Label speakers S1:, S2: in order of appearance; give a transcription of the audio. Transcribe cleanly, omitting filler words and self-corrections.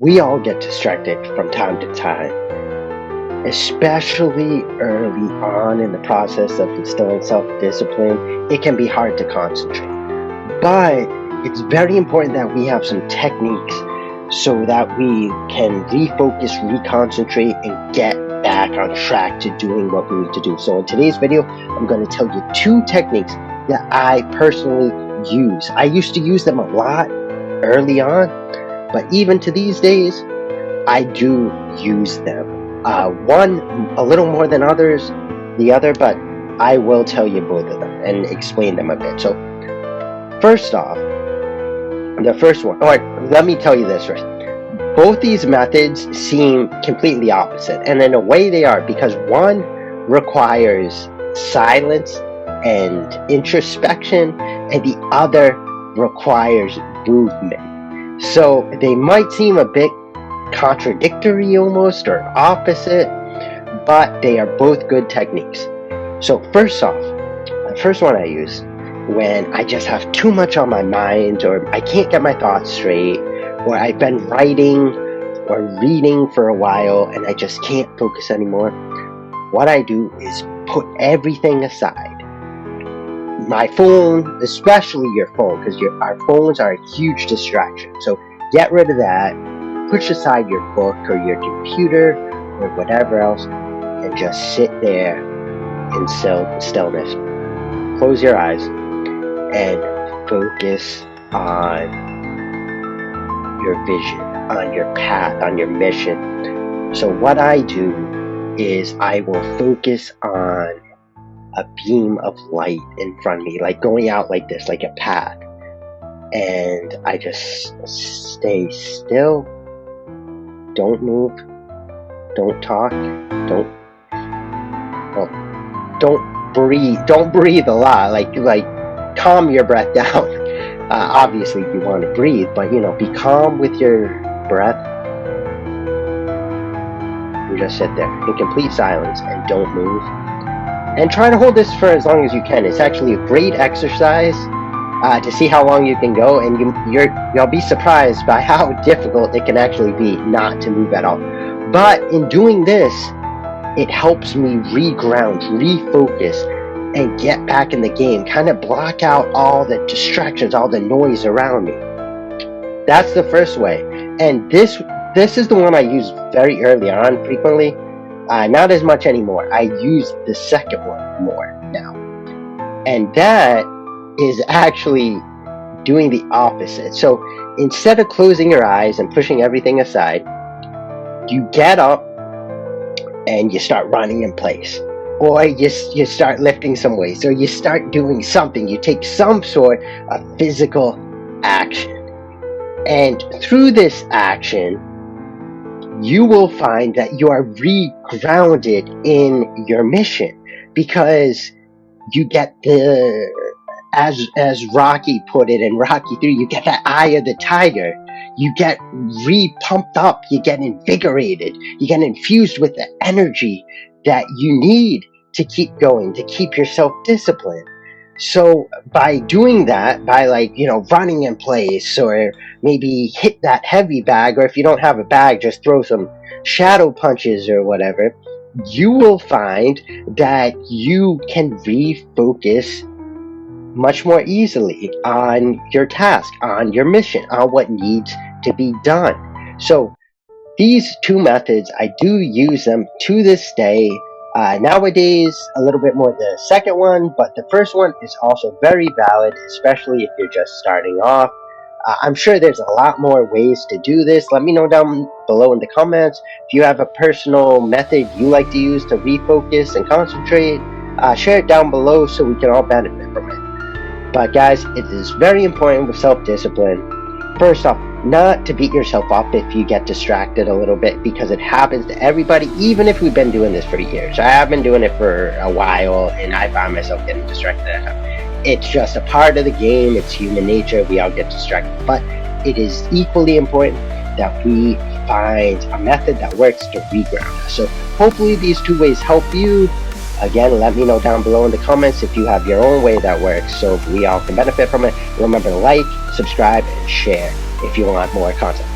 S1: We all get distracted from time to time, especially early on in the process of instilling self-discipline. It can be hard to concentrate, but it's very important that we have some techniques so that we can refocus, reconcentrate, and get back on track to doing what we need to do. So in today's video, I'm going to tell you 2 techniques that I personally use. I used to use them a lot early on, but even to these days, I do use them. One a little more than the other, but I will tell you both of them and explain them a bit. So first off, the first one, or let me tell you this first. Both these methods seem completely opposite, and in a way they are, because one requires silence and introspection, and the other requires movement. So they might seem a bit contradictory almost, or opposite, but they are both good techniques. So first off, the first one I use when I just have too much on my mind, or I can't get my thoughts straight, or I've been writing or reading for a while and I just can't focus anymore. What I do is put everything aside. My phone, especially your phone, because our phones are a huge distraction. So get rid of that. Push aside your book or your computer or whatever else, and just sit there in stillness. Close your eyes and focus on your vision, on your path, on your mission. So what I do is I will focus on a beam of light in front of me, like going out like this, like a path. And I just stay still. Don't move. Don't talk. Don't breathe. Don't breathe a lot. Like calm your breath down. Obviously you want to breathe, but be calm with your breath. And just sit there in complete silence and don't move. And try to hold this for as long as you can. It's actually a great exercise to see how long you can go, and you'll be surprised by how difficult it can actually be not to move at all. But in doing this, it helps me reground, refocus, and get back in the game, kind of block out all the distractions, all the noise around me. That's the first way. And this is the one I use very early on, frequently. Not as much anymore. I use the second one more now. And that is actually doing the opposite. So instead of closing your eyes and pushing everything aside, you get up and you start running in place, or you start lifting some weights, or you start doing something. You take some sort of physical action, and through this action you will find that you are re-grounded in your mission, because you get as Rocky put it in Rocky 3, you get that eye of the tiger. You get re-pumped up, you get invigorated, you get infused with the energy that you need to keep going, to keep yourself disciplined. So by doing that, by running in place, or maybe hit that heavy bag, or if you don't have a bag, just throw some shadow punches or whatever, you will find that you can refocus much more easily on your task, on your mission, on what needs to be done. So these 2 methods, I do use them to this day. Nowadays, a little bit more the second one, but the first one is also very valid, especially if you're just starting off. I'm sure there's a lot more ways to do this. Let me know down below in the comments if you have a personal method you like to use to refocus and concentrate. Share it down below so we can all benefit from it. But guys, it is very important with self-discipline. First off, not to beat yourself up if you get distracted a little bit, because it happens to everybody, even if we've been doing this for years. I have been doing it for a while, and I find myself getting distracted at times. It's just a part of the game. It's human nature. We all get distracted. But it is equally important that we find a method that works to reground us. So hopefully these 2 ways help you. Again, let me know down below in the comments if you have your own way that works, so we all can benefit from it. Remember to like, subscribe, and share if you want more content.